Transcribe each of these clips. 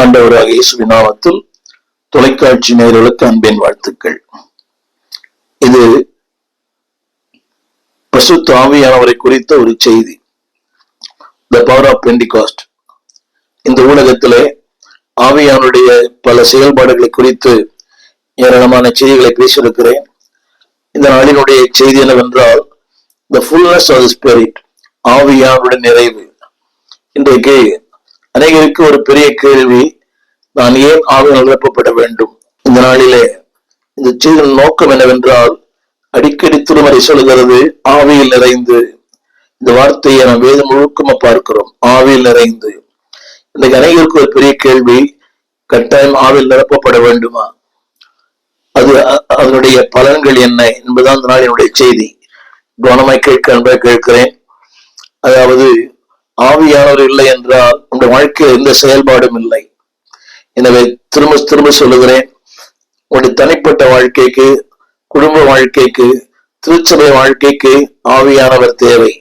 ஆண்டவராக இயேசுவின் நாமத்தில் தொலைக்காட்சி நேயர்களுக்கு அன்பின் வாழ்த்துக்கள். இது பரிசுத்த ஆவியானவரை குறித்த ஒரு செய்தி, த பவர் ஆஃப் பெண்டிகாஸ்ட். இந்த ஊடகத்திலே ஆவியானுடைய பல செயல்பாடுகளை குறித்து ஏராளமான செய்திகளை பேசியிருக்கிறேன். இந்த நாளினுடைய செய்தி என்னவென்றால், the fullness of the spirit, ஆவியானுடைய நிறைவு. இன்றைக்கு அநேகருக்கு ஒரு பெரிய கேள்வி, நான் ஏன் ஆவியால் நிரப்பப்பட வேண்டும்? இந்த நாளிலே இந்த செய்தியின் நோக்கம் என்னவென்றால், அடிக்கடி திருமறை சொல்கிறது ஆவியில் நிறைந்து. இந்த வார்த்தையை நாம் வேதம் முழுக்கமா பார்க்கிறோம், ஆவியில் நிறைந்து. இன்னைக்கு அநேகருக்கு ஒரு பெரிய கேள்வி, கட்டாயம் ஆவியில் நிரப்பப்பட வேண்டுமா? அதனுடைய பலன்கள் என்ன என்பதுதான் இந்த நாளினுடைய செய்தி. கவனமாய் கேட்கிறேன். அதாவது, ஆவியானவர் இல்லை என்றால் உங்களுடைய வாழ்க்கையில் எந்த செயல்பாடும் இல்லை. எனவே திரும்ப திரும்ப சொல்லுகிறேன், உங்களுடைய தனிப்பட்ட வாழ்க்கைக்கு, குடும்ப வாழ்க்கைக்கு, திருச்சபை வாழ்க்கைக்கு ஆவியானவர் தேவை.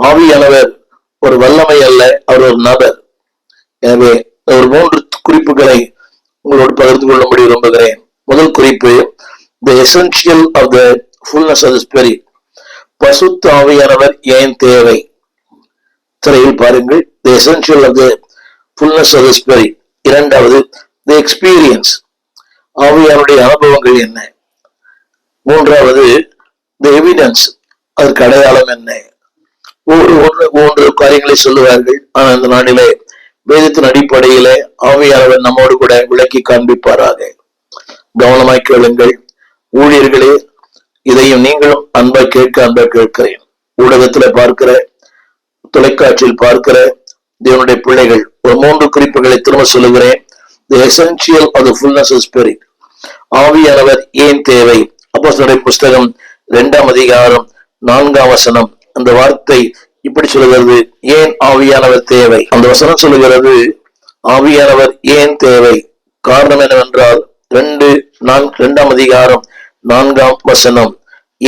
ஆவியானவர் ஒரு வல்லமை அல்ல, அவர் ஒரு நபர். எனவே ஒரு 3 குறிப்புகளை உங்களோடு பகிர்ந்து கொள்ளும்படி விரும்புகிறேன். முதல் குறிப்பு, the essential of the fullness of the spirit. பரிசுத்த ஆவியானவர் ஏன் தேவை? திரையில் பாருங்கள், the essential of the fullness of the spirit. இரண்டாவது, தி எக்ஸ்பீரியன்ஸ், ஆவியானுடைய அனுபவங்கள் என்ன? மூன்றாவது, தி எவிடன்ஸ், அதற்கு அடையாளம் என்ன? ஒவ்வொரு காரியங்களை சொல்லுவார்கள். ஆனால் இந்த நாளிலே வேதத்தின் அடிப்படையிலே ஆவியானவர் நம்மோடு கூட விளக்கி காண்பிப்பாராக. கவனமாய் கேளுங்கள் ஊழியர்களே, இதையும் நீங்களும் அன்பாய் கேட்கிறேன். ஊடகத்துல பார்க்கிற, தொலைக்காட்சியில் பார்க்கிற தேவனுடைய பிள்ளைகள், ஒரு 3 குறிப்புகளை திரும்ப சொல்லுகிறேன். The essential of the fullness of spirit, ஆவியானவர் ஏன் தேவை? அப்போஸ்தலர் புஸ்தகம் 2ஆம் அதிகாரம் 4ஆம் வசனம். அந்த வார்த்தை இப்படி சொல்லுகிறது, ஏன் ஆவியானவர் தேவை? அந்த வசனம் சொல்லுகிறது, ஆவியானவர் ஏன் தேவை? காரணம் என்னவென்றால், 2ஆம் அதிகாரம் 4ஆம் வசனம்.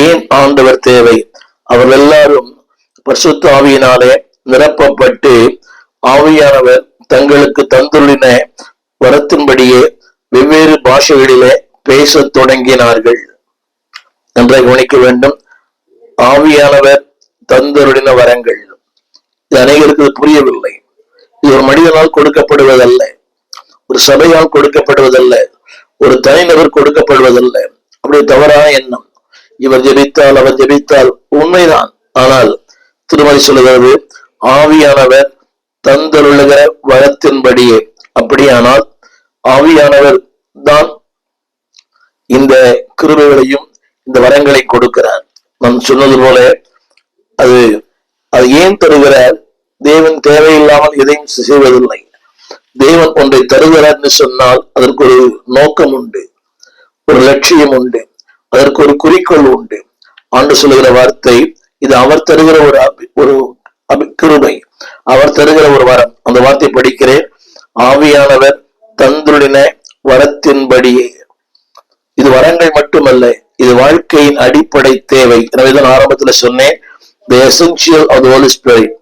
ஏன் ஆண்டவர் தேவை? அவர்கள் எல்லாரும் பரிசுத்த ஆவியினாலே நிரப்பப்பட்டு ஆவியானவர் தங்களுக்கு தந்துள்ளின வரத்தின்படியே வெவ்வேறு பாஷைகளிலே பேசத் தொடங்கினார்கள். நன்றாக கவனிக்க வேண்டும். ஆவியானவர் தந்தருளின வரங்கள், இது அநேகருக்கு புரியவில்லை. இது ஒரு மனிதனால் கொடுக்கப்படுவதல்ல, ஒரு சபையால் கொடுக்கப்படுவதல்ல, ஒரு தனிநபர் கொடுக்கப்படுவதல்ல. அப்படி தவறான எண்ணம். இவர் ஜெபித்தால் அவர் ஜெபித்தால் உண்மைதான். ஆனால் திருமறை சொல்லுகிறது, ஆவியானவர் தந்தருளுகிற வரத்தின்படியே. அப்படியானால் ஆவியானவர் தான் இந்த கிருபைகளையும் இந்த வரங்களை கொடுக்கிறார். நான் சொன்னது போல அது ஏன் தருகிறார்? தேவன் தேவையில்லாமல் எதையும் செய்வதில்லை. தேவன் ஒன்றை தருகிறார் என்று சொன்னால் அதற்கு ஒரு நோக்கம் உண்டு, ஒரு லட்சியம் உண்டு, அதற்கு ஒரு குறிக்கோள் உண்டு. ஆண்டு சொல்லுகிற வார்த்தை, இது அவர் தருகிற ஒரு கிருபை, அவர் தருகிற ஒரு வரம். அந்த வார்த்தை படிக்கிறேன், ஆவியானவர் தந்துள்ளின வரத்தின்படியே. இது வரங்கள் மட்டுமல்ல, இது வாழ்க்கையின் அடிப்படை தேவை. எனவேதான் ஆரம்பத்தில் சொன்னேன், the essential of the holy spirit.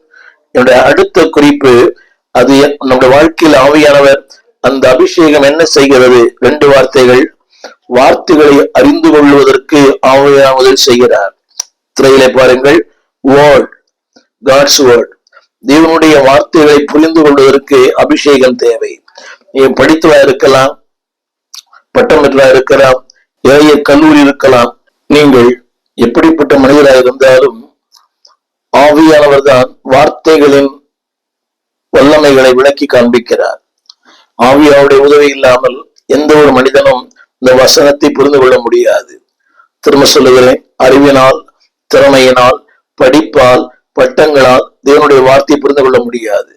என்னுடைய அடுத்த குறிப்பு, அது நம்முடைய வாழ்க்கையில் ஆவியானவர் அந்த அபிஷேகம் என்ன செய்கிறது? 2 வார்த்தைகள். வார்த்தைகளை அறிந்து கொள்வதற்கு ஆவியானவர் உதவி செய்கிறார். திரையிலே பாருங்கள், வேர்ட், காட்ஸ் வேர்ட். தேவனுடைய வார்த்தைகளை புரிந்து கொள்வதற்கு அபிஷேகம் தேவை. நீங்க படித்தவா இருக்கலாம், பட்டம் பெற்றா இருக்கலாம், ஏழைய கல்லூரி இருக்கலாம். நீங்கள் எப்படிப்பட்ட மனிதராக இருந்தாலும் ஆவியானவர் தான் வார்த்தைகளின் வல்லமைகளை விளக்கி காண்பிக்கிறார். ஆவியாவுடைய உதவி இல்லாமல் எந்த ஒரு மனிதனும் இந்த வசனத்தை புரிந்து கொள்ள முடியாது. திரும்ப சொல்லுகிறேன், அறிவினால், திறமையினால், படிப்பால், பட்டங்களால் தேவனுடைய வார்த்தையை புரிந்து கொள்ள முடியாது.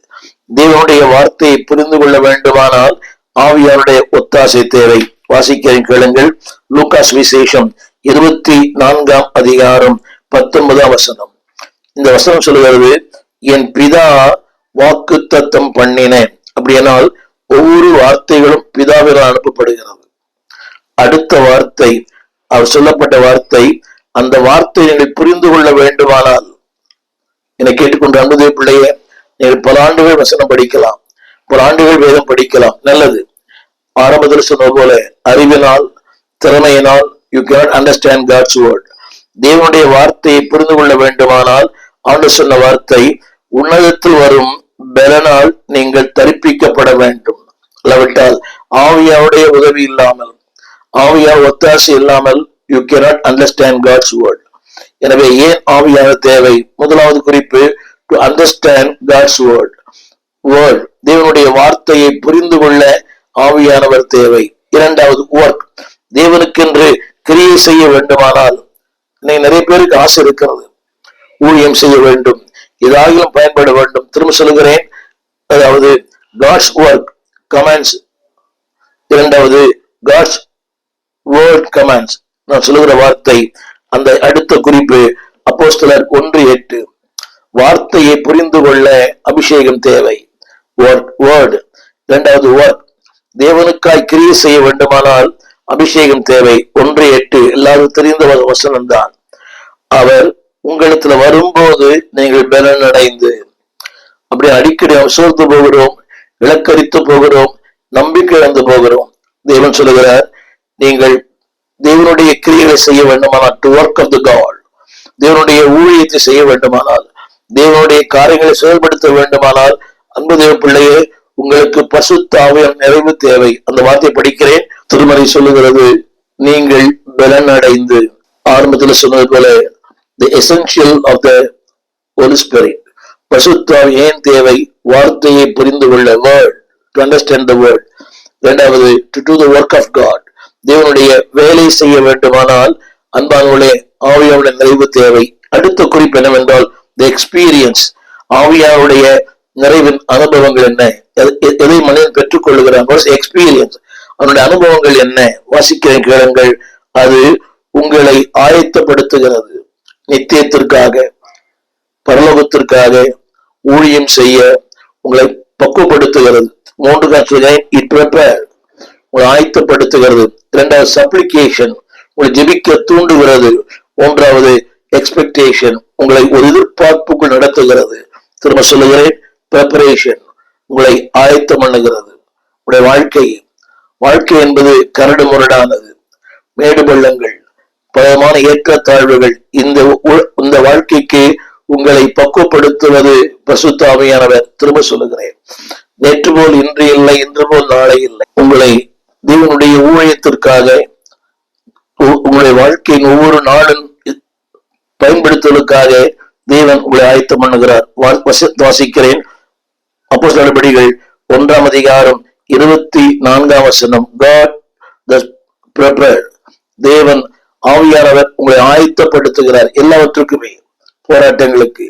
தேவனுடைய வார்த்தையை புரிந்து கொள்ள வேண்டுமானால் ஆவியாருடைய ஒத்தாசை தேவை. வாசிக்கிறேன், கேளுங்கள். லூகாஸ் விசேஷம் 24ஆம் அதிகாரம் 19ஆம் வசனம். இந்த வசனம் சொல்லுகிறது, என் பிதா வாக்குத்தத்தம் பண்ணினேன். அப்படியானால் ஒவ்வொரு வார்த்தைகளும் பிதாவினால் அனுப்பப்படுகிறது. அடுத்த வார்த்தை, அவர் சொல்லப்பட்ட வார்த்தை, அந்த வார்த்தையை புரிந்து கொள்ள வேண்டுமானால், என்னை கேட்டுக்கொண்ட அன்புதே பிள்ளையே, நீங்கள் பல ஆண்டுகள் வசனம் படிக்கலாம், பல ஆண்டுகள் வேதம் படிக்கலாம், நல்லது. ஆரம்பத்தில் சொன்ன போல அறிவினால் திறமையினால் you can understand God's word. தேவனுடைய வார்த்தையை புரிந்து கொள்ள வேண்டுமானால் ஆண்டு சொன்ன வார்த்தை உன்னதத்தில் வரும் பலனால் நீங்கள் தரிப்பிக்கப்பட வேண்டும். இல்லாவிட்டால் ஆவியாவுடைய உதவி இல்லாமல், ஆவியார் ஒத்தாசை இல்லாமல் you cannot understand God's word. எனவே ஏன் ஆவியான தேவை? முதலாவது குறிப்பு, to understand God's word. Word, தேவனுடைய வார்த்தையை புரிந்து கொள்ள ஆவியானவர் தேவை. இரண்டாவது ஒர்க், தேவனுக்கென்று கிரியை செய்ய வேண்டுமானால், நிறைய பேருக்கு ஆசை இருக்கிறது, ஊழியம் செய்ய வேண்டும், ஏதாகிலும் பயன்பட வேண்டும். திரும்ப சொல்லுகிறேன், அதாவது காட்ஸ் ஒர்க் கமாண்ட்ஸ், இரண்டாவது காட்ஸ் வேர்ட் கமாண்ட்ஸ். நான் சொல்லுகிற வார்த்தை, அந்த அடுத்த குறிப்பு அப்போஸ்தலர் 1:8, வார்த்தையை புரிந்து கொள்ள அபிஷேகம் தேவை. வேர்ட். இரண்டாவது ஒர்க், தேவனுக்காய் கிரியை செய்ய வேண்டுமானால் அபிஷேகம் தேவை. 1:8 எல்லாரும் தெரிந்த வசனம் தான். அவர் உங்களிடத்துல வரும்போது நீங்கள் பலன் அடைந்து, அப்படி அடிக்கடி சோர்ந்து போகிறோம், இலக்கரித்து போகிறோம், நம்பிக்கை இழந்து போகிறோம். தேவன் சொல்லுகிறார், நீங்கள் தேவனுடைய கிரியைகளை செய்ய வேண்டுமானால், to work of the God, தேவனுடைய ஊழியத்தை செய்ய வேண்டுமானால், தேவனுடைய காரியங்களை செயல்படுத்த வேண்டுமானால், அன்பு தேவ பிள்ளையே, உங்களுக்கு பரிசுத்த ஆவியின் நிறைவு தேவை. அந்த வார்த்தையை படிக்கிறேன். திருமறை சொல்லுகிறது, நீங்கள் பலன் அடைந்து. ஆரம்பத்தில் சொன்னது போல the essential of the Holy Spirit, பரிசுத்த ஆவி ஏன் தேவை? வார்த்தையை புரிந்து கொள்ள, word, to understand the word. இரண்டாவது, to do the work of God, தேவனுடைய வேலை செய்ய வேண்டுமானால் அன்பானவர்களே ஆவியாவுடைய நிறைவு தேவை. அடுத்த குறிப்பு என்னவென்றால் the experience, ஆவியாவுடைய நிறைவின் அனுபவங்கள் என்ன? எதை மனிதன் பெற்றுக் கொள்ளுகிறான்? எக்ஸ்பீரியன்ஸ், அவனுடைய அனுபவங்கள் என்ன? வாசிக்கிறேன், கேளுங்கள். அது உங்களை ஆயத்தப்படுத்துகிறது நித்தியத்திற்காக, பரலோகத்திற்காக ஊழியம் செய்ய உங்களை பக்குவப்படுத்துகிறது. 3 காட்சிகள், இட் ப்ரிப்பேர், உங்களை ஆயத்தப்படுத்துகிறது. இரண்டாவது சப்ளிகேஷன், உங்களை ஜெபிக்க தூண்டுகிறது. மூன்றாவது எக்ஸ்பெக்டேஷன், உங்களை ஒரு எதிர்பார்ப்புக்குள் நடத்துகிறது. திரும்ப சொல்லுகிறேன், ப்ரிப்பரேஷன், உங்களை ஆயத்தம் பண்ணுகிறது. உங்களுடைய வாழ்க்கை என்பது கரடு முரடானது, மேடு பள்ளங்கள், பலமான ஏற்றத்தாழ்வுகள். இந்த வாழ்க்கைக்கு உங்களை பக்குவப்படுத்துவது பரிசுத்த ஆவியானவர். திரும்ப சொல்லுகிறேன், நேற்று போல் இன்று இல்லை, இன்று போல் நாளை இல்லை. உங்களை தேவனுடைய ஊழியத்திற்காக, உங்களுடைய வாழ்க்கையின் ஒவ்வொரு நாளும் பயன்படுத்துவதற்காக தேவன் உங்களை ஆயத்தம் பண்ணுகிறார். வாசிக்கிறேன், அப்போஸ்தலர் நடபடிகள் 1ஆம் அதிகாரம் 24ஆம் வசனம். God the prepared, தேவன் ஆவியானவர் உங்களை ஆயத்தப்படுத்துகிறார் எல்லாவற்றுக்குமே, போராட்டங்களுக்கு,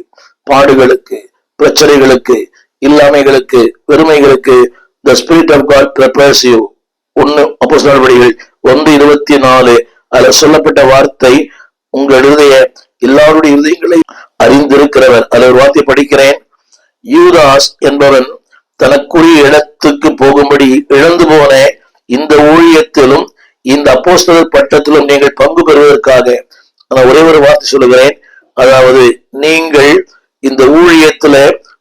பாடுகளுக்கு, பிரச்சனைகளுக்கு, இல்லாமைகளுக்கு, வெறுமைகளுக்கு. The Spirit of God prepares you. 1 அப்போஸ்தலர் நடபடிகள் 1:24 அதுல சொல்லப்பட்ட வார்த்தை, உங்கள் எல்லாருடைய இருதயங்களை அறிந்திருக்கிறவர். அதில் ஒரு வார்த்தை படிக்கிறேன், யூதாஸ் என்பவன் தனக்குரிய இடத்துக்கு போகும்படி இழந்து போன இந்த ஊழியத்திலும் இந்த அப்போஸ்தலர் பட்டத்திலும் நீங்கள் பங்கு பெறுவதற்காக. நான் ஒரே ஒரு வார்த்தை சொல்லுகிறேன், அதாவது நீங்கள் இந்த ஊழியத்துல,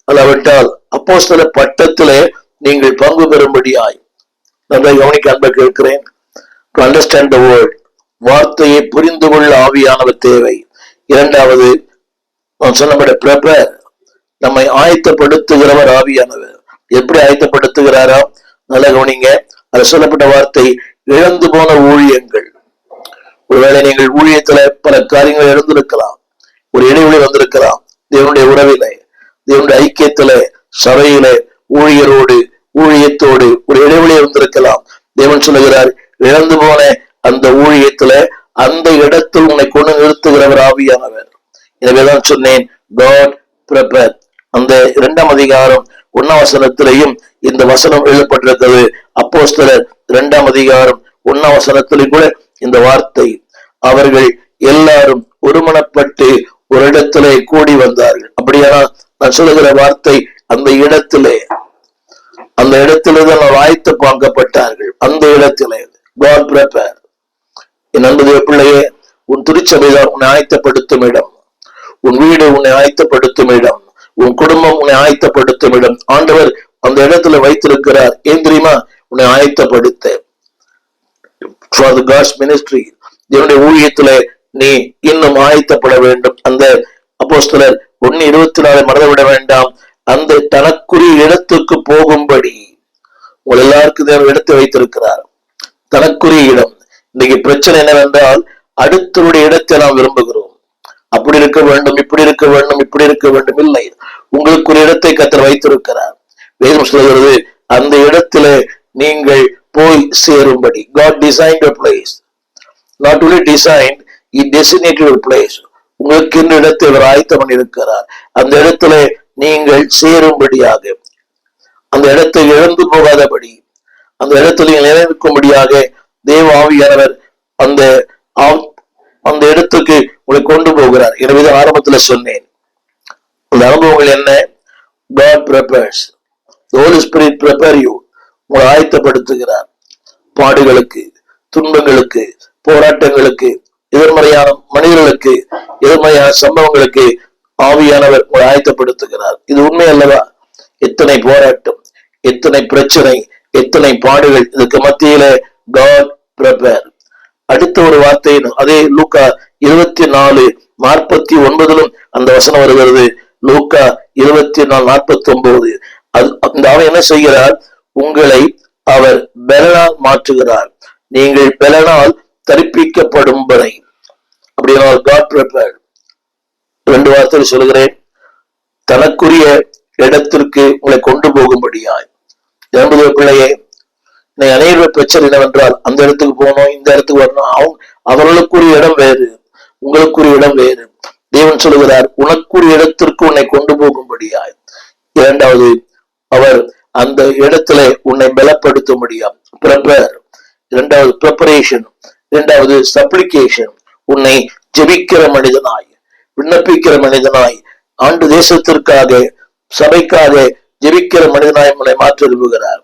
அல்லாவிட்டால் அப்போஸ்தலர் பட்டத்தில நீங்கள் பங்கு பெறும்படியாய். நல்லா கவனிக்க அன்பை கேட்கிறேன். டு அண்டர்ஸ்டாண்ட் த வேர்ட், வார்த்தையை புரிந்து கொள்ள ஆவியானவர் தேவை. இரண்டாவது சொன்னபடி ப்ரிப்பேர், நம்மை ஆயத்தப்படுத்துகிறவர் ஆவியானவர். எப்படி ஆயத்தப்படுத்துகிறாரா? நல்ல கவனிங்க. அது சொல்லப்பட்ட வார்த்தை, இழந்து போன ஊழியங்கள். ஒருவேளை நீங்கள் ஊழியத்துல பல காரியங்கள் இழந்திருக்கலாம், ஒரு இடைவெளி வந்திருக்கலாம். தேவனுடைய உறவிலே, தேவனுடைய ஐக்கியத்துல, சபையில, ஊழியரோடு, ஊழியத்தோடு ஒரு இடைவெளி வந்திருக்கலாம். தேவன் சொல்லுகிறார், இழந்து போன அந்த ஊழியத்துல, அந்த இடத்தில் உன்னை கொண்டு நிறுத்துகிறவர் ஆவியானவர். எனவேதான் சொன்னேன், God prepare. அந்த 2ஆம் அதிகாரம் 1ஆம் வசனத்திலையும் இந்த வசனம் எழுதப்பட்டிருக்கிறது. அப்போஸ்தலர் 2ஆம் அதிகாரம் 1ஆம் வசனத்திலும் கூட இந்த வார்த்தை, அவர்கள் எல்லாரும் ஒருமனப்பட்டு ஒரு இடத்திலே கூடி வந்தார்கள். அப்படியானால் நான் சொல்லுகிற வார்த்தை, அந்த இடத்திலேதான் அவர் ஆயத்த பார்க்கப்பட்டார்கள். அந்த இடத்திலே God prepare. என் அன்பு பிள்ளையே, உன் திருச்சபைதான் உன்னை ஆயத்தப்படுத்தும் இடம், உன் வீடு உன்னை ஆயத்தப்படுத்தும் இடம், உன் குடும்பம் உன்னை ஆயத்தப்படுத்தும் இடம். ஆண்டவர் அந்த இடத்துல வைத்திருக்கிறார். ஏன் தெரியுமா? உன்னை ஆயத்தப்படுத்த for the God's ministry. தேவனுடைய ஊழியத்துல நீ இன்னும் ஆயத்தப்பட வேண்டும். அந்த அப்போஸ்தலர் 1:24 மறந்துவிட வேண்டாம். அந்த தனக்குரிய இடத்துக்கு போகும்படி உங்கள் எல்லாருக்கும் தேவன் இடத்தை வைத்திருக்கிறார். தனக்குரிய இடம். இன்னைக்கு பிரச்சனை என்னவென்றால், அடுத்தவருடைய இடத்தை நாம் விரும்புகிறோம். அப்படி இருக்க வேண்டும், இப்படி இருக்க வேண்டும், இப்படி இருக்க வேண்டும். இல்லை, உங்களுக்கு ஒரு இடத்தை கர்த்தர் வைத்திருக்கிறார். வேதம் சொல்கிறது, அந்த இடத்துல நீங்கள் போய் சேரும்படி. God designed a place. Not only designed, he designated a place. உங்களுக்கு இந்த இடத்தை அவர் ஆயத்தம் பண்ணியிருக்கிறார். அந்த இடத்துல நீங்கள் சேரும்படியாக, அந்த இடத்தை இழந்து போகாதபடி, அந்த இடத்துல நீங்கள் நிலைநிற்கும்படியாக தேவ ஆவியானவர் அந்த இடத்துக்கு உங்களை கொண்டு போகிறார். எனவே ஆரம்பத்துல சொன்னேன், அந்த அனுபவங்கள் என்ன? God prepares. The Holy Spirit prepare you. உங்களை ஆயத்தப்படுத்துகிறார். பாடுகளுக்கு, துன்பங்களுக்கு, போராட்டங்களுக்கு, எதிர்மறையான மனிதர்களுக்கு, எதிர்மறையான சம்பவங்களுக்கு ஆவியானவர் உங்களை ஆயத்தப்படுத்துகிறார். இது உண்மை அல்லவா? எத்தனை போராட்டம், எத்தனை பிரச்சனை, எத்தனை பாடுகள், இதுக்கு மத்தியில God prepare. அடுத்த ஒரு வார்த்தை அதே லூக்கா 24:49 அந்த வசனம் வருகிறது. லூக்கா 24:49. அந்த அவன் என்ன செய்கிறார்? உங்களை அவர் பெலனால் மாற்றுகிறார், நீங்கள் பெலனால் தரிப்பிக்கப்படும் வரை. அப்படினால் God prepared. 2 வார்த்தைகள் சொல்கிறேன். தனக்குரிய இடத்திற்கு உங்களை கொண்டு போகும்படியாய். என்பது பிள்ளையே, அநேக பிரச்சனை என்னவென்றால், அந்த இடத்துக்கு போகணும், இந்த இடத்துக்கு வரணும். அவர்களுக்குரிய இடம் வேறு, உங்களுக்குரிய இடம் வேறு. தேவன் சொல்லுகிறார், உனக்குரிய இடத்திற்கு உன்னை கொண்டு போகும்படியாய். 2வது, அவர் அந்த இடத்துல உன்னை பலப்படுத்தும்படியா. ப்ரிப்பேர். 2வது ப்ரிப்பரேஷன். 2வது சப்ளிகேஷன். உன்னை ஜெபிக்கிற மனிதனாய், விண்ணப்பிக்கிற மனிதனாய், ஆண்டு தேசத்திற்காக, சபைக்காக ஜெபிக்கிற மனிதனாய் உன்னை மாற்ற விரும்புகிறார்.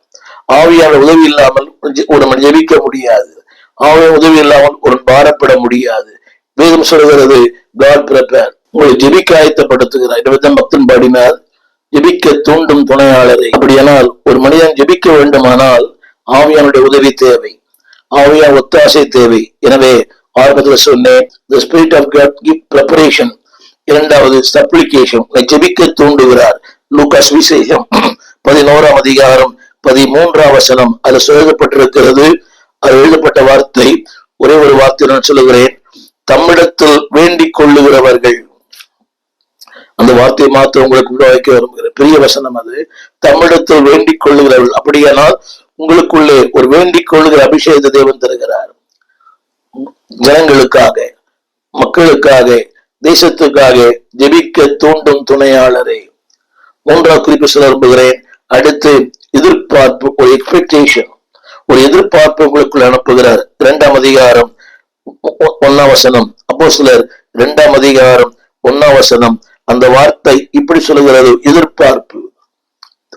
ஆவியான உதவி இல்லாமல் ஒரு மனிதன் ஜெபிக்க முடியாது. ஆவியான உதவி இல்லாமல் ஒரு பாரப்பட முடியாது. வேதம் சொல்கிறது, God prepare. உங்களை ஜெபிக்க ஆயத்தப்படுத்துகிறார். 20 பாடினார், ஜெபிக்க தூண்டும் துணையாளரை. அப்படியானால் ஒரு மனிதன் ஜெபிக்க வேண்டுமானால் ஆவியானுடைய உதவி தேவை, ஆவியான ஒத்தாசை தேவை. எனவே ஆரம்பத்தில் சொன்னேன், the spirit of God give preparation. 2வது சப்ளிகேஷன், ஜெபிக்க தூண்டுகிறார். லூக்கா சுவிசேஷம் 11:13 அது எழுதப்பட்டிருக்கிறது. அது எழுதப்பட்ட வார்த்தை ஒரே ஒரு வார்த்தை நான் சொல்லுகிறேன், தம்மிடத்தில் வேண்டிக் கொள்ளுகிறவர்கள். அந்த வார்த்தையை மாத்திரம் உங்களுக்கு வைக்க விரும்புகிறேன். பெரிய வசனம் அது. தம்மிடத்தில் வேண்டிக் கொள்ளுகிறவர்கள். அப்படியானால் உங்களுக்குள்ளே ஒரு வேண்டிக் கொள்ளுகிற அபிஷேகத்தை தேவன் தருகிறார். ஜனங்களுக்காக, மக்களுக்காக, தேசத்துக்காக ஜெபிக்க தூண்டும் துணையாளரே. 3வது குறிப்பு சொல்ல விரும்புகிறேன். அடுத்து எதிர்பார்ப்பு, ஒரு எக்ஸ்பெக்டேஷன், ஒரு எதிர்பார்ப்பு உங்களுக்குள்ள அனுப்புகிறார். 2ஆம் அதிகாரம் 1ஆம் வசனம். அப்போஸ்தலர் 2ஆம் அதிகாரம் 1ஆம் வசனம். அந்த வார்த்தை இப்படி சொல்லுகிறது, எதிர்பார்ப்பு.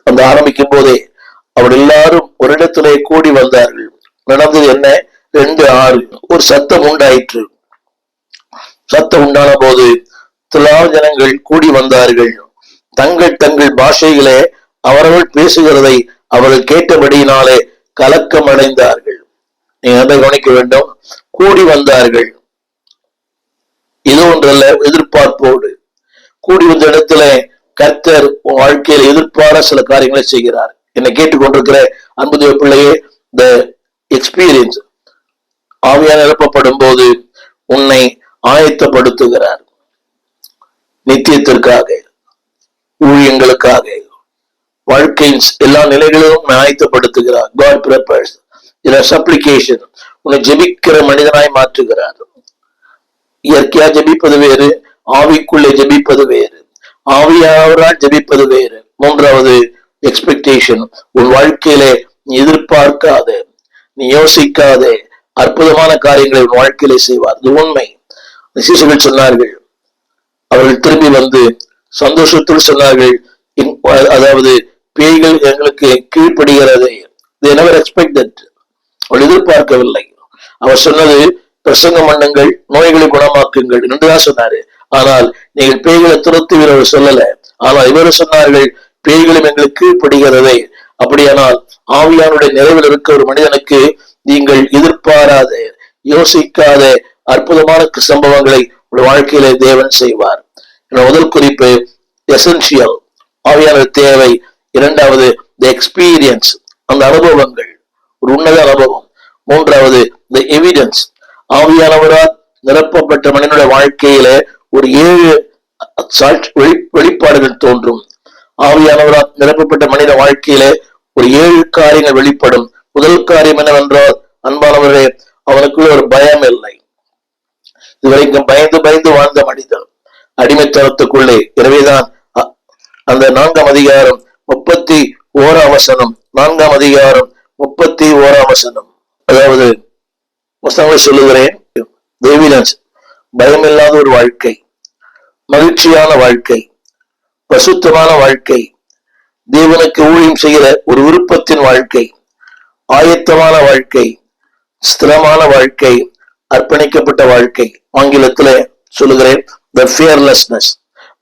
அந்த ஆரம்பிக்கும் போதே அவர் எல்லாரும் ஒரு இடத்திலே கூடி வந்தார்கள். நடந்தது என்ன? 2:6. ஒரு சத்தம் உண்டாயிற்று. சத்தம் உண்டான போது திரளான ஜனங்கள் கூடி வந்தார்கள். தங்கள் தங்கள் பாஷைகளே அவர்கள் பேசுகிறதை அவர்கள் கேட்டபடியினாலே கலக்கம் அடைந்தார்கள். நீங்க அதை கவனிக்க வேண்டும். கூடி வந்தார்கள். இது ஒன்றல்ல, எதிர்பார்ப்போடு கூடி வந்த இடத்துல கர்த்தர் வாழ்க்கையில எதிர்பாராத சில காரியங்களை செய்கிறார். என்னை கேட்டுக்கொண்டிருக்கிற அன்பு தேவ பிள்ளையே, த எக்ஸ்பீரியன்ஸ் ஆவியால் நிரப்பப்படும் போது உன்னை ஆயத்தப்படுத்துகிறார். நித்தியத்திற்காக, ஊழியங்களுக்காக, வாழ்க்கையின் எல்லா நிலைகளிலும் ஆயத்தப்படுத்துகிறார். God prepares. சப்ளிகேஷன், உன்னை ஜெபிக்கிற மனிதனாய் மாற்றுகிறார். இயற்கையா ஜெபிப்பது வேறு, ஆவிக்குள்ளே ஜெபிப்பது வேறு, ஆவியானவரால் ஜெபிப்பது வேறு. 3வது எக்ஸ்பெக்டேஷன், உன் வாழ்க்கையிலே நீ எதிர்பார்க்காத, நீ யோசிக்காத அற்புதமான காரியங்களை உன் வாழ்க்கையிலே செய்வார். இது உண்மை. சீஷர்கள் சொன்னார்கள், அவர்கள் திரும்பி வந்து சந்தோஷத்தில் சொன்னார்கள், அதாவது பேய்கள் எங்களுக்கு கீழ்ப்படுகிறது. They never expected. அவள் எதிர்பார்க்கவில்லை. அவர் சொன்னது, பிரசங்கம் பண்ணுங்கள், நோய்களை குணமாக்குங்கள் என்றுதான் சொன்னாரு. ஆனால் நீங்கள் பேய்களை துரத்துவீர் அவர் சொல்லல. ஆனால் இவர் சொன்னார்கள், பேய்களும் எங்களுக்கு கீழ்ப்படுகிறதே. அப்படியானால் ஆவியானுடைய நிறைவில் இருக்க ஒரு மனிதனுக்கு நீங்கள் எதிர்பாராத, யோசிக்காத அற்புதமான சம்பவங்களை வாழ்க்கையிலே தேவன் செய்வார். முதல் குறிப்பு எசென்சியல், ஆவியான தேவை. இரண்டாவது தி எக்ஸ்பீரியன்ஸ், அந்த அனுபவங்கள், ஒரு உன்னத அனுபவம். மூன்றாவது தி எவிடன்ஸ், ஆவியானவரால் நிரப்பப்பட்ட மனிதனுடைய வாழ்க்கையில ஒரு 7 வெளிப்பாடுகள் தோன்றும். ஆவியானவரால் நிரப்பப்பட்ட மனித வாழ்க்கையில ஒரு 7 காரியங்கள் வெளிப்படும். முதல் காரியம் என்னவென்றால், அன்பானவரே, அவனுக்குள்ள ஒரு பயம் இல்லை. இதுவரைக்கும் பயந்து பயந்து வாழ்ந்த மனிதன் அடிமைத்தனத்துக்குள்ளே. எனவேதான் அந்த 4ஆம் அதிகாரம் 31ஆம் வசனம், 4ஆம் அதிகாரம் 31ஆம் வசனம், அதாவது வசனங்களை சொல்லுகிறேன். எவிடன்ஸ், பயமில்லாத ஒரு வாழ்க்கை, மகிழ்ச்சியான வாழ்க்கை, பரிசுத்தமான வாழ்க்கை, தேவனுக்கு ஊழியம் செய்கிற ஒரு விருப்பத்தின் வாழ்க்கை, ஆயத்தமான வாழ்க்கை, ஸ்திரமான வாழ்க்கை, அர்ப்பணிக்கப்பட்ட வாழ்க்கை. ஆங்கிலத்துல சொல்லுகிறேன், the fearlessness,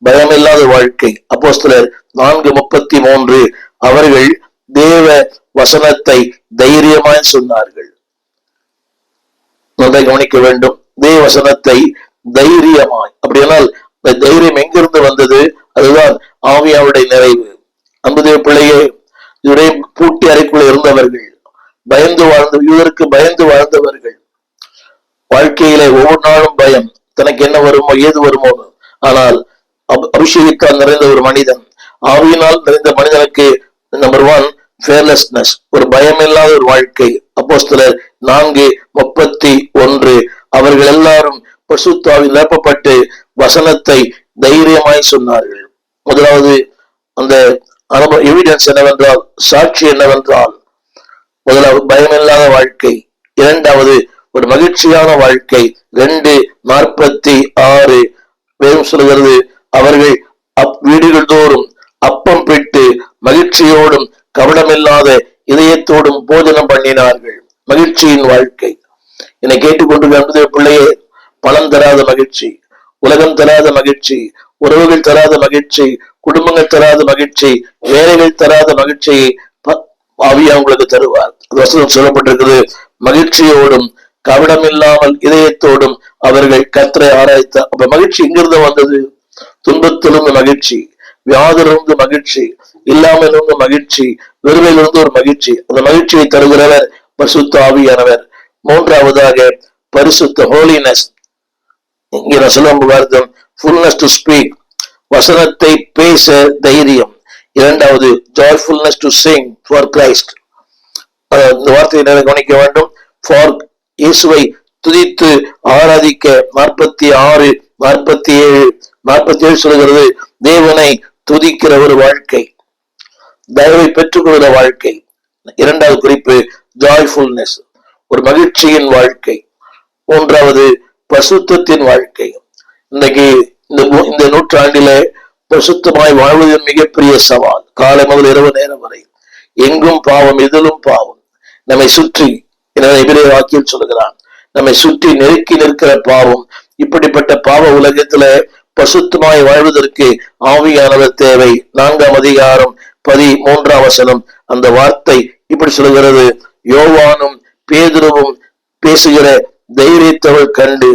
பயமில்லாத வாழ்க்கை. அப்போஸ்தலர் 4:33, அவர்கள் தேவ வசனத்தை தைரியமாய் சொன்னார்கள். நன்றாக கவனிக்க வேண்டும், தேவ வசனத்தை தைரியமாய். அப்படியானால் தைரியம் எங்கிருந்து வந்தது? அதுதான் ஆவியானுடைய நிறைவு. அன்புதேவ பிள்ளையே, இதுவரை பூட்டி அறைக்குள்ள இருந்தவர்கள், பயந்து வாழ்ந்த, இதற்கு பயந்து வாழ்ந்தவர்கள், வாழ்க்கையில ஒவ்வொரு நாளும் பயம், தனக்கு என்ன வருமோ ஏது வருமோ. ஆனால் அபிஷேகத்தால் நிறைந்த ஒரு மனிதன், ஆவியினால் நிறைந்த மனிதனுக்கு நம்பர் 1 fearlessness, ஒரு பயமில்லாத ஒரு வாழ்க்கை. அப்போஸ்தலர் 4:31, அவர்கள் எல்லாரும் பரிசுத்த ஆவியில் நிரப்பப்பட்டு வசனத்தை தைரியமாய் சொன்னார்கள். முதலாவது அந்த எவிடன்ஸ் என்னவென்றால், சாட்சி என்னவென்றால், முதலாவது பயமில்லாத வாழ்க்கை. இரண்டாவது ஒரு மகிழ்ச்சியான வாழ்க்கை. 2:46 வேதம் சொல்கிறது, அவர்கள் வீடுகள் தோறும் அப்பம் பிட்டு மகிழ்ச்சியோடும் கவனமில்லாத இதயத்தோடும் போஜனம் பண்ணினார்கள். மகிழ்ச்சியின் வாழ்க்கை. என்னை கேட்டுக்கொண்டு பிள்ளையே, பணம் தராத மகிழ்ச்சி, உலகம் தராத மகிழ்ச்சி, உறவுகள் தராத மகிழ்ச்சி, குடும்பங்கள் தராத மகிழ்ச்சி, வேலைகள் தராத மகிழ்ச்சியை ஆவியா உங்களுக்கு தருவார். வசனம் சொல்லப்பட்டிருக்கிறது, மகிழ்ச்சியோடும் கவனமில்லாமல் இதயத்தோடும் அவர்கள் கர்த்தரை ஆராய்த்தார். அப்ப மகிழ்ச்சி எங்கிருந்து வந்தது? துன்பத்திலிருந்து மகிழ்ச்சி, வியாதிலிருந்து மகிழ்ச்சி, இல்லாமலிருந்து மகிழ்ச்சி, வெறுமையிலிருந்து ஒரு மகிழ்ச்சி. அந்த மகிழ்ச்சியை தருகிறவர் பரிசுத்த ஆவியானவர். மூன்றாவதாக பரிசுத்த ஹோலினஸ். இங்கே நான் சொல்ல வார்த்தை ஃபுல்னஸ் டு ஸ்பீக், வசனத்தை பேச தைரியம். இரண்டாவது joyfulness to Singh for Christ. இந்த வார்த்தையை கவனிக்க வேண்டும். ஃபார் இயேசுவை துதித்து ஆராதிக்க 46, 47, 47 சொல்கிறது, தேவனை துதிக்கிற ஒரு வாழ்க்கை, தயவை பெற்றுக்கொள்கிற வாழ்க்கை. இரண்டாவது குறிப்பு ஜாய்ஃபுல்னஸ், ஒரு மகிழ்ச்சியின் வாழ்க்கை. மூன்றாவது பரிசுத்தத்தின் வாழ்க்கை. இன்னைக்கு இந்த நூற்றாண்டில பரிசுத்தமாய் வாழ்வது மிகப்பெரிய சவால். காலை முதல் இரவு நேரம் வரை எங்கும் பாவம், எதிலும் பாவம் நம்மை சுற்றி. எபிரேயர் வாக்கியம் சொல்லுகிறான், நம்மை சுற்றி நெருக்கி நிற்கிற பாவம். இப்படிப்பட்ட பாவ உலகத்துல பரிசுத்தமாய் வாழ்வதற்கு ஆவியானவர் தேவை. 4ஆம் அதிகாரம் 13ஆம் வசனம் அந்த வார்த்தை இப்படி சொல்லுகிறது, யோவானும் பேதுருவும் பேசுகிற தைரியத்தவள் கண்டு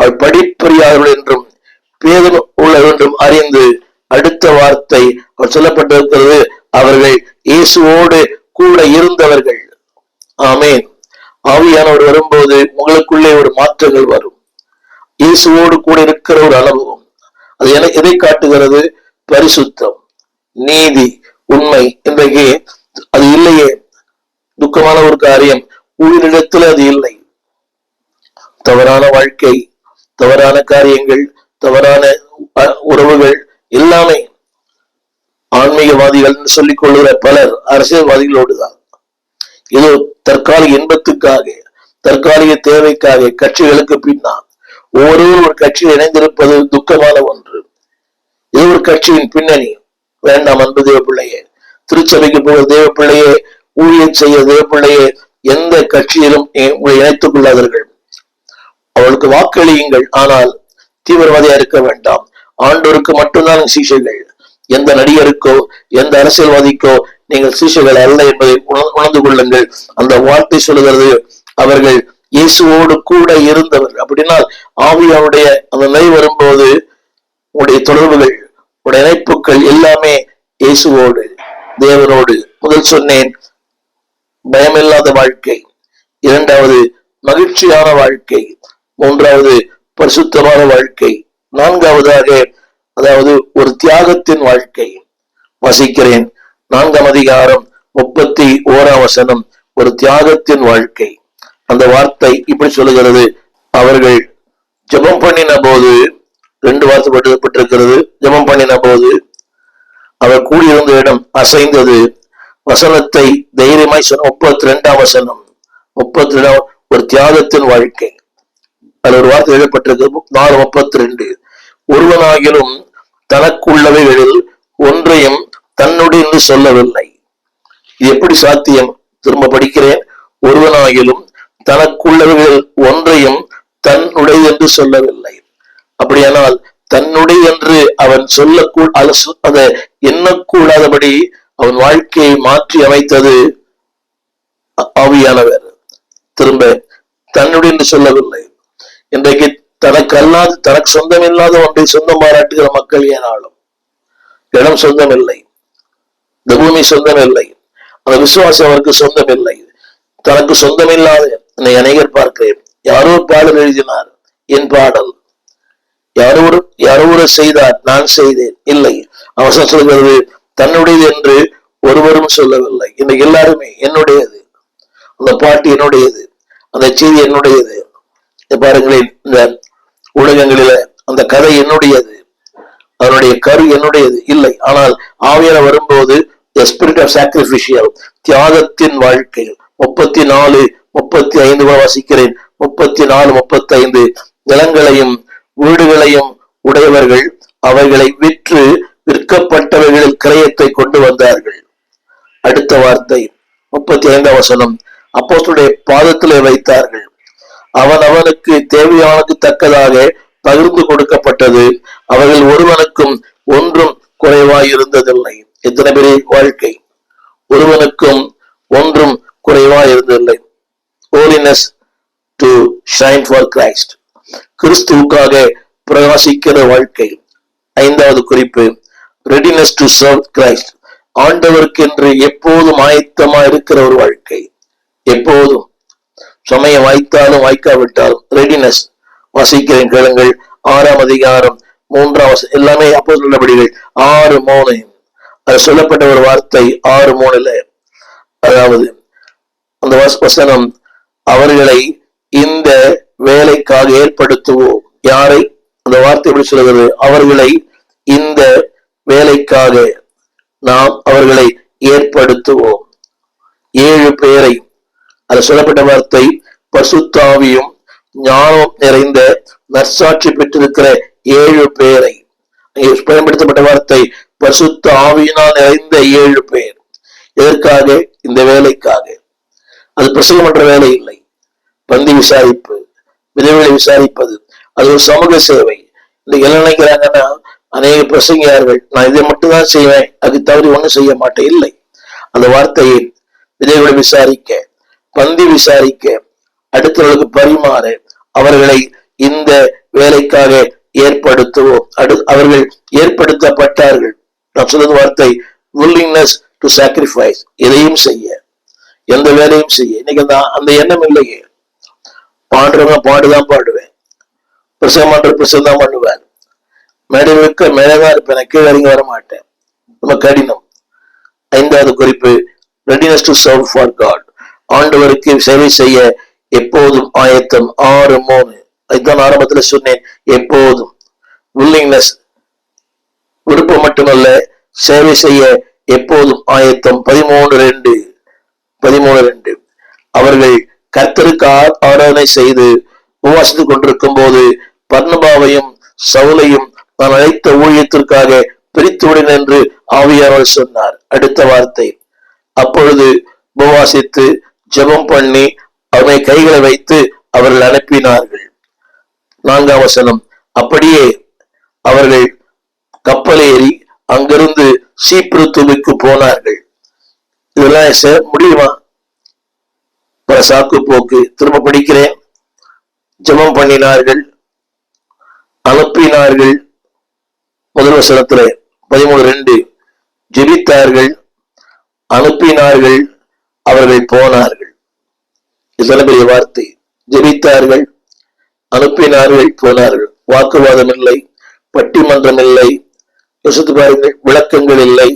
அவள் படிப்பறியார்கள் என்றும் பேதம் உள்ளவர் என்றும் அறிந்து. அடுத்த வார்த்தை அவர் சொல்லப்பட்டிருக்கிறது, அவர்கள் இயேசுவோடு கூட இருந்தவர்கள். ஆமேன். ஆவியானவர் வரும்போது உங்களுக்குள்ளே ஒரு மாற்றங்கள் வரும். இயேசுவோடு கூட இருக்கிற ஒரு அனுபவம். அது எதை காட்டுகிறது? பரிசுத்தம், நீதி, உண்மை. இன்றைக்கு அது இல்லையே, துக்கமான ஒரு காரியம். உயிரிடத்தில் அது இல்லை. தவறான வாழ்க்கை, தவறான காரியங்கள், தவறான உறவுகள் எல்லாமே. ஆன்மீகவாதிகள் சொல்லிக் கொள்கிற பலர் அரசியல்வாதிகளோடுதான். இது தற்காலிக இன்பத்துக்காக, தற்காலிக தேவைக்காக கட்சிகளுக்கு பின்னால் ஒவ்வொருவரும் ஒரு கட்சியில் இணைந்திருப்பது துக்கமான ஒன்று. இது ஒரு கட்சியின் பின்னணி. வேண்டாம் அன்பு தேவ பிள்ளையே, திருச்சபைக்கு போகிற தேவ பிள்ளையே, ஊழியம் செய்ய தேவ பிள்ளையே, எந்த கட்சியிலும் உங்களை இணைத்துக் கொள்ளாதீர்கள். அவளுக்கு வாக்களியுங்கள், ஆனால் தீவிரவாதியா இருக்க வேண்டாம். ஆண்டோருக்கு மட்டும்தான் சீஷைகள். எந்த நடிகருக்கோ எந்த அரசியல்வாதிக்கோ நீங்கள் சீஷர்கள் அல்ல என்பதை உணர்ந்து கொள்ளுங்கள். அந்த வார்த்தை சொல்லுகிறது, அவர்கள் இயேசுவோடு கூட இருந்தவர். அப்படின்னா ஆவியானுடைய அந்த நிலை வரும்போது உடைய தொடர்புகள், உடைய இணைப்புகள் எல்லாமே இயேசுவோடு, தேவனோடு. முதல் சொன்னேன் பயமில்லாத வாழ்க்கை, இரண்டாவது மகிழ்ச்சியான வாழ்க்கை, மூன்றாவது பரிசுத்தமான வாழ்க்கை, நான்காவதாக அதாவது ஒரு தியாகத்தின் வாழ்க்கை. வாசிக்கிறேன் 4ஆம் அதிகாரம் 31ஆம் வசனம், ஒரு தியாகத்தின் வாழ்க்கை. அந்த வார்த்தை இப்படி சொல்லுகிறது, அவர்கள் ஜெபம் பண்ணின போது, 2 வார்த்தை பட்டிருக்கிறது, ஜெபம் பண்ணின போது அவர் கூடியிருந்த இடம் அசைந்தது. வசனத்தை தைரியமாய் சொன்ன 32ஆம் வசனம், 32 ஒரு தியாகத்தின் வாழ்க்கை. அது ஒரு வார்த்தை எழுதப்பட்டிருக்கு 4:32. ஒருவனாகிலும் தனக்குள்ளவைகளில் ஒன்றையும் தன்னுடைய என்று சொல்லவில்லை. இது எப்படி சாத்தியம்? திரும்ப படிக்கிறேன். ஒருவனாகிலும் தனக்குள்ளவைகளில் ஒன்றையும் தன்னுடைய என்று சொல்லவில்லை. அப்படியானால் தன்னுடைய என்று அவன் அதை எண்ணக்கூடாதபடி அவன் வாழ்க்கையை மாற்றி அமைத்தது ஆவியானவர். திரும்ப தன்னுடைய என்று சொல்லவில்லை. இன்றைக்கு தனக்கு அல்லாது, தனக்கு சொந்தம் இல்லாத ஒன்றை சொந்தம் பாராட்டுகிற மக்கள் ஏனாலும். இடம் சொந்தம் இல்லை, இந்த பூமி சொந்தம் இல்லை, அந்த விசுவாசம் அவருக்கு சொந்தம் இல்லை. தனக்கு சொந்தம் இல்லாத என்னை அநேகர் பார்க்கிறேன். யாரோ பாடல் எழுதினார், என் பாடல். யாரோ செய்தார், நான் செய்தேன். இல்லை, அவசரம் சொல்கிறது தன்னுடையது என்று ஒருவரும் சொல்லவில்லை. இன்னைக்கு எல்லாருமே என்னுடையது, அந்த பாட்டு என்னுடையது, அந்த செய்தி என்னுடையது. பாருங்களேன், இந்த ஊடகங்களில அந்த கதை என்னுடையது, அதனுடைய கரு என்னுடையது இல்லை. ஆனால் ஆவியானவர் வரும்போது ஸ்பிரிட் ஆஃப் சாக்ரிஃபிஷியல், தியாகத்தின் வாழ்க்கை. 34:35 வாசிக்கிறேன். 34:35 நிலங்களையும் வீடுகளையும் உடையவர்கள் அவைகளை விற்று விற்கப்பட்டவர்களில் கிரயத்தை கொண்டு வந்தார்கள். அடுத்த வார்த்தை 35ஆம் வசனம், அப்போஸ்தலருடைய பாதத்திலே வைத்தார்கள். அவனுக்கு தேவையானது தக்கதாக பகிர்ந்து கொடுக்கப்பட்டது. அவர்கள் ஒருவனுக்கும் ஒன்றும் குறைவாயிருந்ததில்லை. எத்தனை பெரிய வாழ்க்கை! ஒருவனுக்கும் ஒன்றும் குறைவாயிருந்ததில்லை. Holiness to shine for Christ, கிறிஸ்துவுக்காக பிரகாசிக்கிற வாழ்க்கை. 5வது குறிப்பு, ரெடினஸ் டு சர்வ் கிரைஸ்ட், ஆண்டவருக்கு என்று எப்போதும் ஆயத்தமா இருக்கிற ஒரு வாழ்க்கை. எப்போதும் சமயம் வாய்த்தாலும் வாய்க்காவிட்டாலும் ரெடினஸ். வாசிக்கிறேன் கேளுங்கள். 6ஆம் அதிகாரம் 3ஆம் வசனம், எல்லாமே அப்போஸ்தலர் நடபடிகள் 6:3. அது சொல்லப்பட்ட ஒரு வார்த்தை 6:3. அதாவது அந்த வசனம், அவர்களை இந்த வேலைக்காக ஏற்படுத்துவோம். யாரை? அந்த வார்த்தை எப்படி சொல்கிறது? அவர்களை இந்த வேலைக்காக நாம் அவர்களை ஏற்படுத்துவோம். 7 பேரை, அது சொல்லப்பட்ட வார்த்தை பரிசுத்த ஆவியும் ஞானம் நிறைந்த நற்சாட்சி பெற்றிருக்கிற 7 பேரை. பயன்படுத்தப்பட்ட வார்த்தை பரிசுத்த ஆவியினால் நிறைந்த 7 பேர். எதற்காக? இந்த வேலைக்காக. அது பிரசங்கம் என்ற வேலை இல்லை, பந்தி விசாரிப்பு, விதவைகளை விசாரிப்பது, அது ஒரு சமூக சேவை. இன்னைக்கு என்ன நினைக்கிறாங்கன்னா, அநேக பிரசங்கியார்கள் நான் இதை மட்டும்தான் செய்வேன், அது தவறி ஒன்றும் செய்ய மாட்டேன். இல்லை, அந்த வார்த்தையை விதவைகளை விசாரிக்க, பந்தி விசாரிக்க, அடுத்தவர்களுக்கு பரிமாற, அவர்களை இந்த வேலைக்காக ஏற்படுத்துவோம். அவர்கள் ஏற்படுத்தப்பட்டார்கள். நான் சொல்றது வார்த்தை willingness to sacrifice, எதையும் செய்ய, எந்த வேலையும் செய்ய. இன்னைக்கு அந்த எண்ணம் இல்லையே. பாடுறவங்க பாடுதான் பாடுவேன், பிரசவம் பண்ற பிரசவம் தான் பண்ணுவேன், மேடை வைக்க மேலதான் இருப்பேன், கீழே இறங்கி வர மாட்டேன். ரொம்ப கடினம். 5வது குறிப்பு, readiness to serve for God, ஆண்டவருக்கு சேவை செய்ய எப்போதும் ஆயத்தம். 6:3. அதுதான் ஆரம்பத்தில் சொன்னேன், எப்போதும். willingness, விருப்பம் மட்டுமல்ல, சேவை செய்ய எப்போதும் ஆயத்தம். 13:2 அவர்கள் கர்த்தருக்கு ஆராதனை செய்து உபவாசித்துக் கொண்டிருக்கும் போது பர்னபாவையும் சவுலையும் நான் அழைத்த ஊழியத்திற்காக பிரித்துவிடன் என்று ஆவியானவர் சொன்னார். அடுத்த வார்த்தை, அப்பொழுது உபவாசித்து ஜெபம் பண்ணி அவனை கைகளை வைத்து அவர்கள் அனுப்பினார்கள். 4ஆம் வசனம், அப்படியே அவர்கள் கப்பல் ஏறி அங்கிருந்து சீப்ருத்துவுக்கு போனார்கள். இதெல்லாம் முடியுமா? பல சாக்கு போக்கு. திரும்ப படிக்கிறேன். ஜெபம் பண்ணினார்கள், அனுப்பினார்கள். முதல் வசனத்துல 13:2 ஜெபித்தார்கள், அனுப்பினார்கள், அவர்கள் போனார்கள். இதெல்லாம் பெரிய வார்த்தை. ஜெபித்தார்கள், அனுப்பினார்கள், போனார்கள். வாக்குவாதம் இல்லை, பட்டிமன்றம் இல்லை, யோசித்து பாருங்கள், விளக்கங்கள் இல்லை,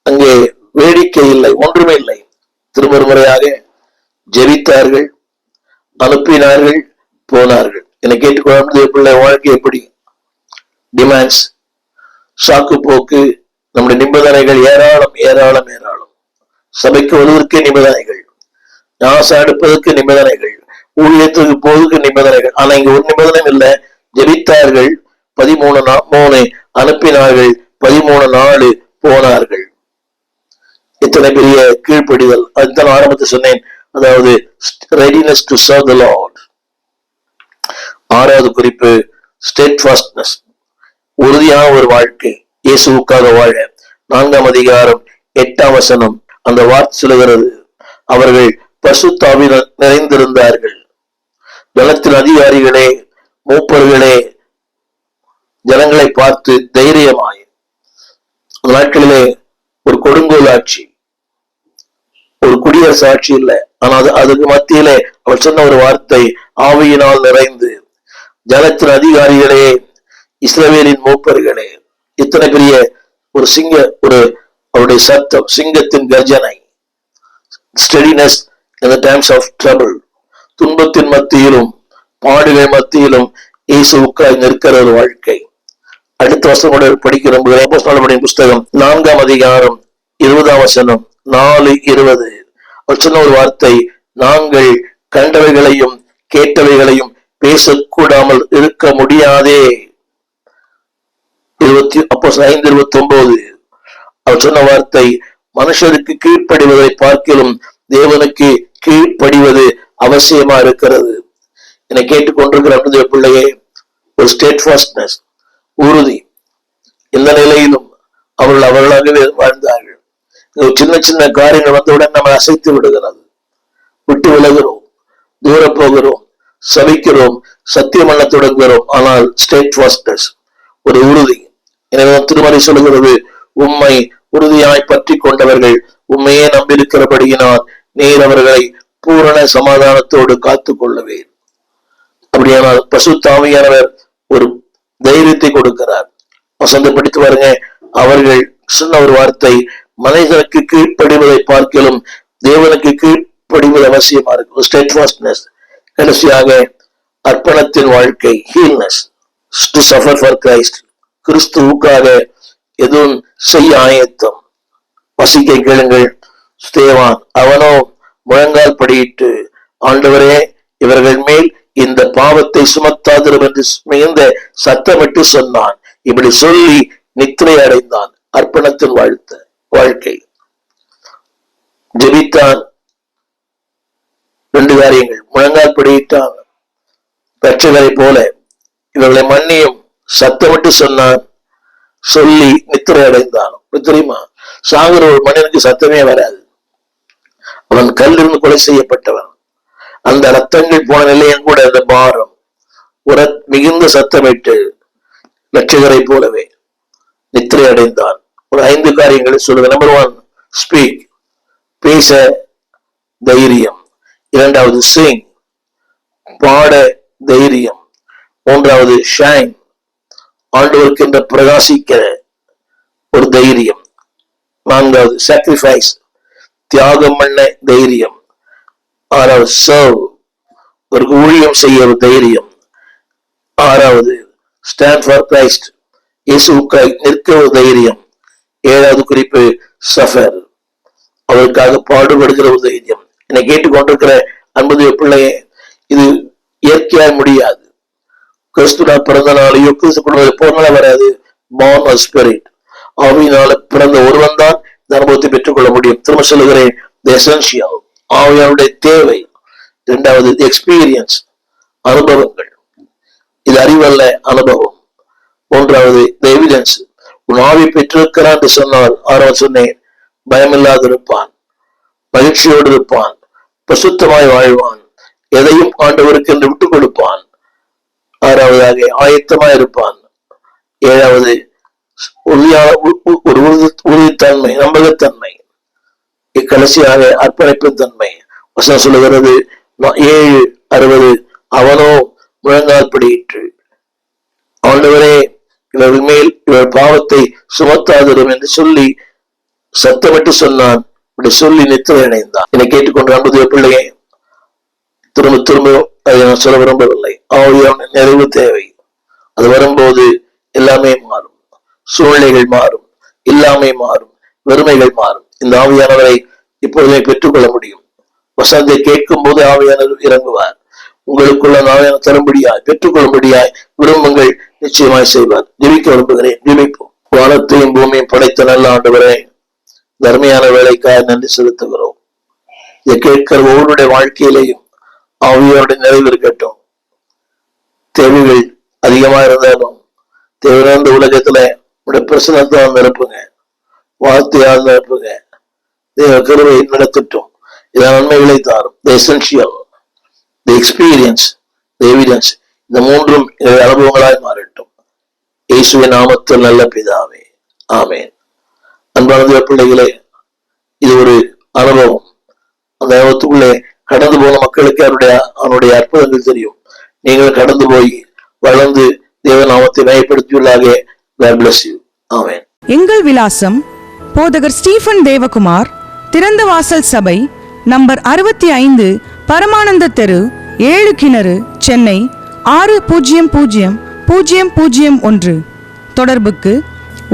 அங்கே வேடிக்கை இல்லை, ஒன்றுமே இல்லை. திரும்ப ஒரு முறையாக ஜெபித்தார்கள், அனுப்பினார்கள், போனார்கள். என்னை கேட்டுக்கொள்ள பிள்ளை, வாழ்க்கை எப்படி? டிமாண்ட்ஸ், சாக்கு போக்கு, நம்முடைய நிபந்தனைகள் ஏராளம் ஏராளம் ஏராளம். சபைக்கு வருவதற்கே நிபந்தனைகள், நாசம் எடுப்பதற்கு நிபந்தனைகள், ஊழியத்துக்கு போவதற்கு நிபந்தனைகள். ஆனா இங்க ஒரு நிபந்தனை இல்லை. ஜெபித்தார்கள் 13:3, அனுப்பினார்கள் 13:4, போனார்கள். இத்தனை பெரிய கீழ்ப்படிதல். அதுதான் ஆரம்பத்தை சொன்னேன். அதாவது readiness to serve the Lord. 6வது குறிப்பு steadfastness, உறுதியான ஒரு வாழ்க்கை, இயேசுவுக்காக வாழ. 4ஆம் அதிகாரம் 8ஆம் வசனம் அந்த வார்த்தை சொல்லுகிறது, அவர்கள் பரிசுத்தாவினால் நிறைந்திருந்தார்கள். ஜனத்தின் அதிகாரிகளே, மூப்பர்களே, ஜனங்களை பார்த்து தைரியமாய். அந்த நாட்களிலே ஒரு கொடுங்கோல் ஆட்சி, ஒரு குடியரசு ஆட்சி இல்லை. ஆனால் அதுக்கு மத்தியிலே அவர் சொன்ன ஒரு வார்த்தை, ஆவியினால் நிறைந்து. ஜனத்தின் அதிகாரிகளே, இஸ்ரவேலின் மூப்பர்களே. இத்தனை பெரிய ஒரு ஒரு அவருடைய சத்தம், சிங்கத்தின் கர்ஜனை. Steadiness in the times of trouble. துன்பத்தின் மத்தியிலும் பாடுகள் மத்தியிலும் இயேசுவுக்காய் நிற்கிற ஒரு வாழ்க்கை. அடுத்த வசனம் படிக்கிற புஸ்தகம் 4ஆம் அதிகாரம் 20ஆம் வசனம் 4:20. அவர் சொன்ன ஒரு வார்த்தை, நாங்கள் கண்டவைகளையும் கேட்டவைகளையும் பேசக்கூடாமல் இருக்க முடியாதே. 5:29 அவர் சொன்ன வார்த்தை, மனுஷருக்கு கீழ்ப்படிவதை பார்க்கிலும் தேவனுக்கு கீழ்ப்படிவது அவசியமா இருக்கிறது. என்னை கேட்டுக்கொண்டிருக்கிற பிள்ளையே, ஒரு ஸ்டேட்ஃபாஸ்ட்னஸ், உறுதி. எந்த நிலையிலும் அவர்களாகவே வாழ்ந்தார்கள். சின்ன சின்ன காரியங்கள் வந்தவுடன் நம்ம அசைத்து விடுகிறது, விட்டு விலகிறோம், தூர போகிறோம், சபிக்கிறோம், சத்தியம் பண்ண தொடங்குகிறோம். ஆனால் ஸ்டேட்ஃபாஸ்ட்னஸ், ஒரு உறுதி. எனவே திருமறை சொல்லுகிறது, உம்மை உறுதியாய் பற்றி கொண்டவர்கள் உண்மையே நம்பியிருக்கிறபடியினால் நீர் அவர்களை பூரண சமாதானத்தோடு காத்துக் கொள்ளுவேன். அப்படியானால் பரிசுத்த ஆவியானவர் ஒரு தைரியத்தை கொடுக்கிறார். வசந்த படித்து பாருங்க. அவர்கள் சொன்ன ஒரு வார்த்தை, மனிதனுக்கு கீழ்ப்படிவதை பார்க்கலும் தேவனுக்கு கீழ்ப்படிவது அவசியமா இருக்கு. ஸ்டெட்ஃபாஸ்ட்னஸ். கடைசியாக அர்ப்பணத்தின் வாழ்க்கை, ஹீல்னஸ், டு சஃபர் ஃபார் கிரைஸ்ட். கிறிஸ்துவுக்காக எதுவும் செய்ய ஆயத்தம். வசிக்க கேளுங்கள். ஸ்தேவான் அவனோ முழங்கால் படியிட்டு, ஆண்டவரே இவர்கள் மேல் இந்த பாவத்தை சுமத்தாதிரும் என்று மிகுந்த சத்தமிட்டு சொன்னான். இப்படி சொல்லி நித்திரை அடைந்தான். அர்ப்பணத்தின் வாழ்க்கை. ஜெபித்தான். 2 காரியங்கள். முழங்கால் படியிட்டான், இரட்சகரை போல இவர்களை மன்னியும் சத்தமிட்டு சொன்னான், சொல்லி நித்திரை அடைந்தான். தெரியுமா, சாகுற ஒரு மனிதனுக்கு சத்தமே வராது. அவன் கல்லிருந்து கொலை செய்யப்பட்டவன். அந்த ரத்தங்கள் போன நிலையம் கூட அந்த பாரம் மிகுந்த சத்தமிட்டு இரட்சகரை போலவே நித்திரை அடைந்தான். ஒரு 5 காரியங்களை சொல்லுங்க. நம்பர் 1, ஸ்பீக், பேச தைரியம். 2வது சிங், பாட தைரியம். 3வது ஷைன், ஆண்டவருக்கு என்று பிரகாசிக்கிற ஒரு தைரியம். 4வது சாக்ரிஃபைஸ், தியாகம் பண்ண தைரியம். 6வது சர்வ், ஒரு ஊழியம் செய்ய ஒரு தைரியம். 6வது ஸ்டாண்ட் ஃபார் கிரைஸ்ட், இயேசுவுக்காய் நிற்க ஒரு தைரியம். 7வது குறிப்பு சஃபர், அவருக்காக பாடுபடுகிற ஒரு தைரியம். என்னை கேட்டுக்கொண்டிருக்கிற அன்பு பிள்ளையே, இது இயற்கையாய் முடியாது. கிறிஸ்துவ பிறந்த நாளையோ கிறிஸ்து போனால வராது. born of spirit, ஆவியினால பிறந்த ஒருவன் தான் இந்த அனுபவத்தை பெற்றுக் கொள்ள முடியும். திரும்ப சொல்லுகிறேன், எசென்சியல், ஆவியானுடைய தேவை. 2வது எக்ஸ்பீரியன்ஸ், அனுபவங்கள். இது அறிவல்ல, அனுபவம். 3வது எவிடன்ஸ், உன் ஆவி பெற்றிருக்கிறான் என்று சொன்னால் ஆரம்பம் சொன்னேன், பயமில்லாது இருப்பான், மகிழ்ச்சியோடு இருப்பான், பிரசுத்தமாய் வாழ்வான், எதையும் ஆண்டவருக்கு என்று விட்டுக் கொடுப்பான். ஆறாவதாக ஆயத்தமாய் இருப்பான். ஏழாவது ஒரு உறுதித்தன்மை, நம்பகத்தன்மை. கடைசியாக அர்ப்பணிப்பின் தன்மை. வசனம் சொல்லுகிறது 7:60, அவனோ முழங்கால் படியிற்று, ஆண்டவரே இவர்கள் மேல் இவர் பாவத்தை சுமத்தாதிரும் என்று சொல்லி சத்தமிட்டு சொன்னான். இப்படி சொல்லி நித்திரை அடைந்தான். என்னை கேட்டுக்கொண்டு அன்புடைய பிள்ளையை திரும்ப திரும்ப அதை நான் சொல்ல விரும்பவில்லை. ஆவியான நிறைவு தேவை. அது வரும்போது எல்லாமே மாறும், சூழ்நிலைகள் மாறும், எல்லாமே மாறும், வெறுமைகள் மாறும். இந்த ஆவியானவரை இப்பொழுதே பெற்றுக்கொள்ள முடியும். வசனத்தை கேட்கும் போது ஆவியானவர் இறங்குவார். உங்களுக்குள்ள ஆவியான தரும்படியாய் பெற்றுக்கொள்ளும்படியாய் விரும்புங்கள், நிச்சயமாய் செய்வார். ஜெபிக்க விரும்புகிறேன். ஜெபிப்போம். வானத்தையும் பூமியும் படைத்த நல்ல ஆண்டவரே, தர்மையான வேலைக்காக நன்றி செலுத்துகிறோம். இதை கேட்கிற ஒவ்வொருடைய வாழ்க்கையிலையும் ஆவியோருடைய நிறைவு இருக்கட்டும். தேவைகள் அதிகமா இருந்தாலும் தேவையான உலகத்துல உடைய பிரசனத்தை நிரப்புங்க, வார்த்தையால் நிரப்புங்க. தேவ கருவை நடத்தட்டும். இதன் நன்மைகளை தாரும். தி essential, the experience, the evidence, இந்த மூன்றும் அனுபவங்களாய் மாறட்டும். இயேசுவின் நாமத்தில் நல்ல பிதாவே, ஆமேன். அன்பான பிள்ளைகளே, இது ஒரு அனுபவம். அந்த அனுபவத்துக்குள்ளே கடந்து போன மக்களுக்கு அவனுடைய அற்புதங்கள் தெரியும். நீங்கள் கடந்து போய் வளர்ந்து தேவநாமத்தை மயப்படுத்தியுள்ளாக. God bless you. ஆமென். எங்கள் விலாசம் போதகர் ஸ்டீபன் தேவகுமார், திறந்த வாசல் சபை, நம்பர் 65, பரமானந்த தெரு, 7 கிணறு, சென்னை 600001. தொடர்புக்கு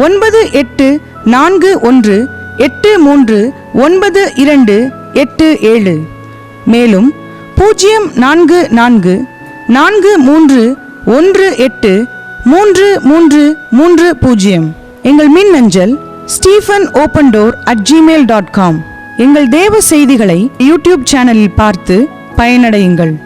9841839287. மேலும் 044-4318-3330. எங்கள் மின்னஞ்சல் stephenopendor@gmail.com. எங்கள் தேவ செய்திகளை யூடியூப் சேனலில் பார்த்து பயனடையுங்கள்.